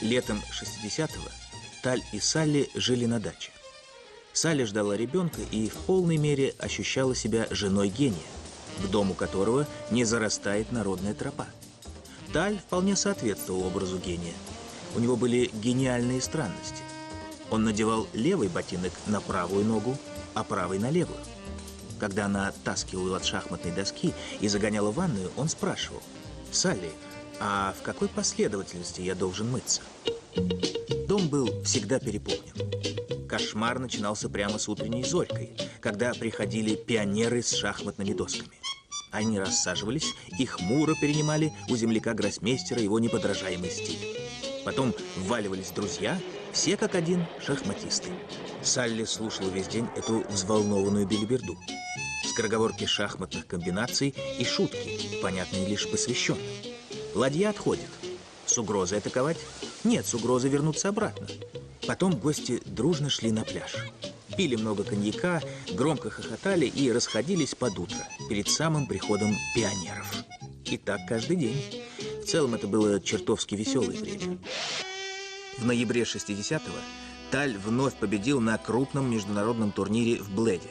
Летом 60-го Таль и Салли жили на даче. Салли ждала ребенка и в полной мере ощущала себя женой гения, к дому которого не зарастает народная тропа. Таль вполне соответствовал образу гения. У него были гениальные странности. Он надевал левый ботинок на правую ногу, а правый на левую. Когда она оттаскивала его от шахматной доски и загоняла в ванную, он спрашивал: «Салли, а в какой последовательности я должен мыться?» Дом был всегда переполнен. Кошмар начинался прямо с утренней зорькой, когда приходили пионеры с шахматными досками. Они рассаживались и хмуро перенимали у земляка-гроссмейстера его неподражаемый стиль. Потом вваливались друзья, все как один шахматисты. Салли слушала весь день эту взволнованную белиберду. Скороговорки шахматных комбинаций и шутки, понятные лишь посвященным. Ладья отходит. С угрозой атаковать? Нет, с угрозой вернуться обратно. Потом гости дружно шли на пляж. Пили много коньяка, громко хохотали и расходились под утро, перед самым приходом пионеров. И так каждый день. В целом это было чертовски веселое время. В ноябре 60-го Таль вновь победил на крупном международном турнире в Бледе.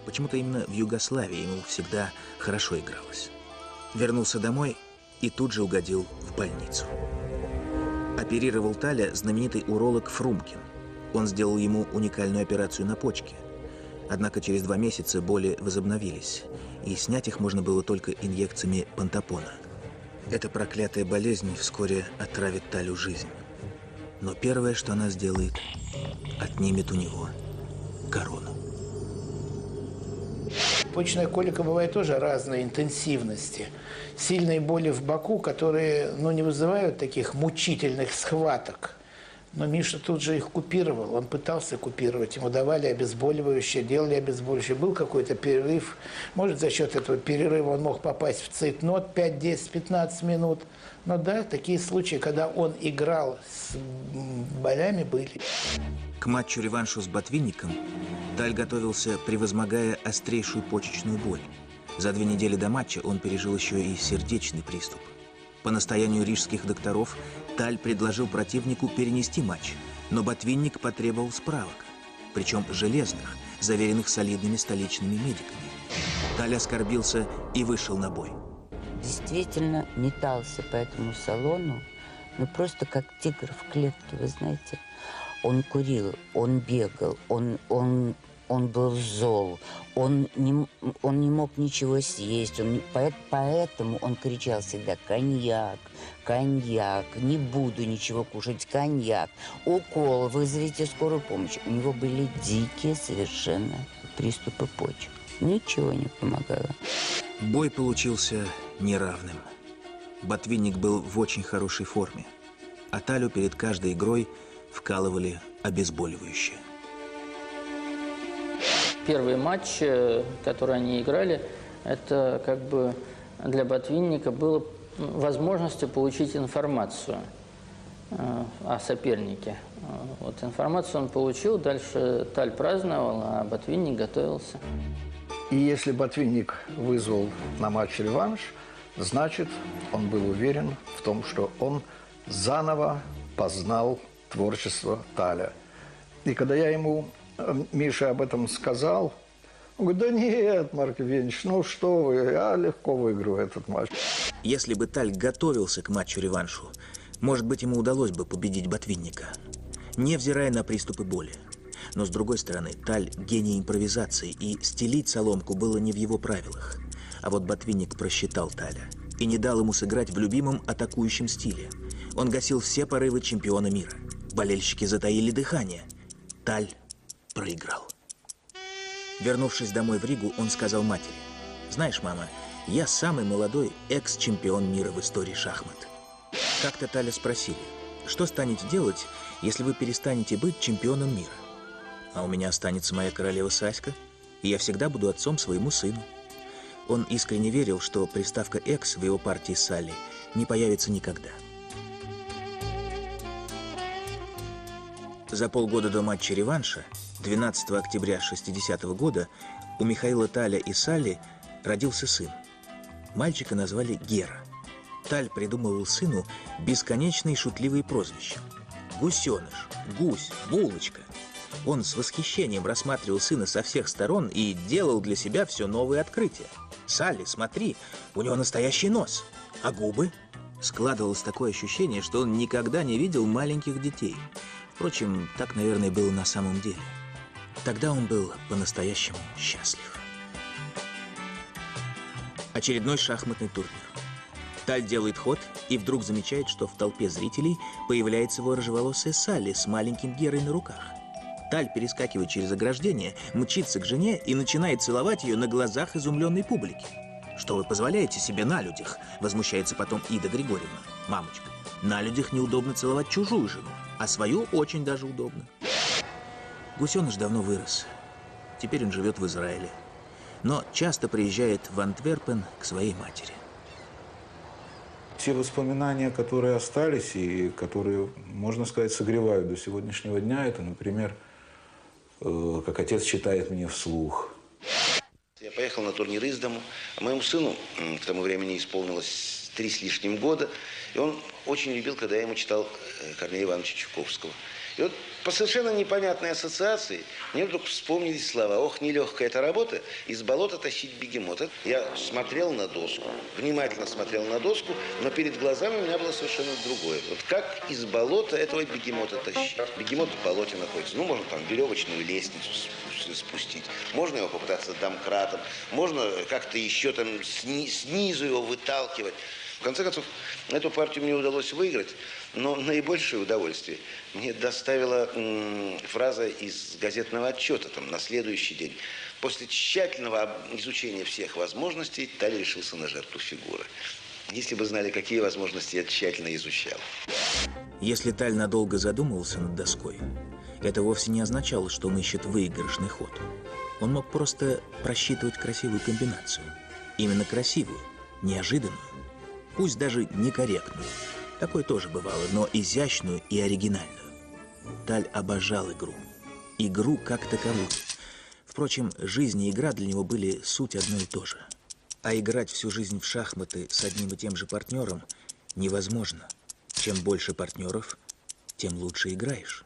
Почему-то именно в Югославии ему всегда хорошо игралось. Вернулся домой и тут же угодил в больницу. Оперировал Таля знаменитый уролог Фрумкин. Он сделал ему уникальную операцию на почке. Однако через 2 месяца боли возобновились, и снять их можно было только инъекциями пантопона. Эта проклятая болезнь вскоре отравит Талю жизнь. Но первое, что она сделает, отнимет у него корону. Почечная колика бывает тоже разной интенсивности. Сильные боли в боку, которые не вызывают таких мучительных схваток. Но Миша тут же их купировал. Он пытался купировать. Ему давали обезболивающее, делали обезболивающее. Был какой-то перерыв. Может, за счет этого перерыва он мог попасть в цейтнот 5, 10, 15 минут. Но да, такие случаи, когда он играл с болями, были. К матчу-реваншу с Ботвинником Таль готовился, превозмогая острейшую почечную боль. За 2 недели до матча он пережил еще и сердечный приступ. По настоянию рижских докторов Таль предложил противнику перенести матч, но Ботвинник потребовал справок, причем железных, заверенных солидными столичными медиками. Таль оскорбился и вышел на бой. Действительно метался по этому салону, просто как тигр в клетке, вы знаете. Он курил, он бегал, он был зол, он не мог ничего съесть, поэтому он кричал всегда: коньяк, коньяк, не буду ничего кушать, коньяк, укол, вызовите скорую помощь. У него были дикие совершенно приступы почек. Ничего не помогало. Бой получился неравным. Ботвинник был в очень хорошей форме, а Талю перед каждой игрой вкалывали обезболивающее. Первый матч, который они играли, это как бы для Ботвинника было возможностью получить информацию о сопернике. Вот информацию он получил, дальше Таль праздновал, а Ботвинник готовился. И если Ботвинник вызвал на матч-реванш, значит, он был уверен в том, что он заново познал творчество Таля. И когда я ему, Миша, об этом сказал, он говорит: да нет, Марк Евгеньевич, ну что вы, я легко выиграю этот матч. Если бы Таль готовился к матчу-реваншу, может быть, ему удалось бы победить Ботвинника, невзирая на приступы боли. Но, с другой стороны, Таль – гений импровизации, и стелить соломку было не в его правилах. А вот Ботвинник просчитал Таля и не дал ему сыграть в любимом атакующем стиле. Он гасил все порывы чемпиона мира. Болельщики затаили дыхание. Таль проиграл. Вернувшись домой в Ригу, он сказал матери: «Знаешь, мама, я самый молодой экс-чемпион мира в истории шахмат». Как-то Таля спросили: «Что станете делать, если вы перестанете быть чемпионом мира?» «А у меня останется моя королева Саська, и я всегда буду отцом своему сыну». Он искренне верил, что приставка «экс» в его партии с Салли не появится никогда. За полгода до матча-реванша, 12 октября 60-го года, у Михаила Таля и Салли родился сын. Мальчика назвали Гера. Таль придумывал сыну бесконечные шутливые прозвища. Гусеныш, гусь, булочка. Он с восхищением рассматривал сына со всех сторон и делал для себя все новые открытия. «Салли, смотри, у него настоящий нос. А губы?» Складывалось такое ощущение, что он никогда не видел маленьких детей. Впрочем, так, наверное, было на самом деле. Тогда он был по-настоящему счастлив. Очередной шахматный турнир. Таль делает ход и вдруг замечает, что в толпе зрителей появляется его рыжеволосая Салли с маленьким Герой на руках. Таль перескакивает через ограждение, мчится к жене и начинает целовать ее на глазах изумленной публики. «Что вы позволяете себе на людях?» – возмущается потом Ида Григорьевна. «Мамочка, на людях неудобно целовать чужую жену, а свою очень даже удобно». Гусеныш давно вырос. Теперь он живет в Израиле. Но часто приезжает в Антверпен к своей матери. Те воспоминания, которые остались и которые, можно сказать, согревают до сегодняшнего дня, это, например, как отец читает мне вслух. Я поехал на турнир из дому, а моему сыну к тому времени исполнилось 3 с лишним года, и он очень любил, когда я ему читал Корнея Ивановича Чуковского. И вот по совершенно непонятной ассоциации мне вдруг вспомнились слова: «Ох, нелегкая эта работа, из болота тащить бегемота». Я смотрел на доску, внимательно смотрел на доску, но перед глазами у меня было совершенно другое. Вот как из болота этого бегемота тащить? Бегемот в болоте находится. Ну, можно там веревочную лестницу спустить, можно его попытаться домкратом, можно как-то еще там снизу его выталкивать. В конце концов, эту партию мне удалось выиграть, но наибольшее удовольствие мне доставила фраза из газетного отчета там, на следующий день. После тщательного изучения всех возможностей Таль решился на жертву фигуры. Если бы знали, какие возможности я тщательно изучал. Если Таль надолго задумывался над доской, это вовсе не означало, что он ищет выигрышный ход. Он мог просто просчитывать красивую комбинацию. Именно красивую, неожиданную. Пусть даже некорректную. Такое тоже бывало, но изящную и оригинальную. Таль обожал игру. Игру как таковую. Впрочем, жизнь и игра для него были суть одно и то же. А играть всю жизнь в шахматы с одним и тем же партнером невозможно. Чем больше партнеров, тем лучше играешь.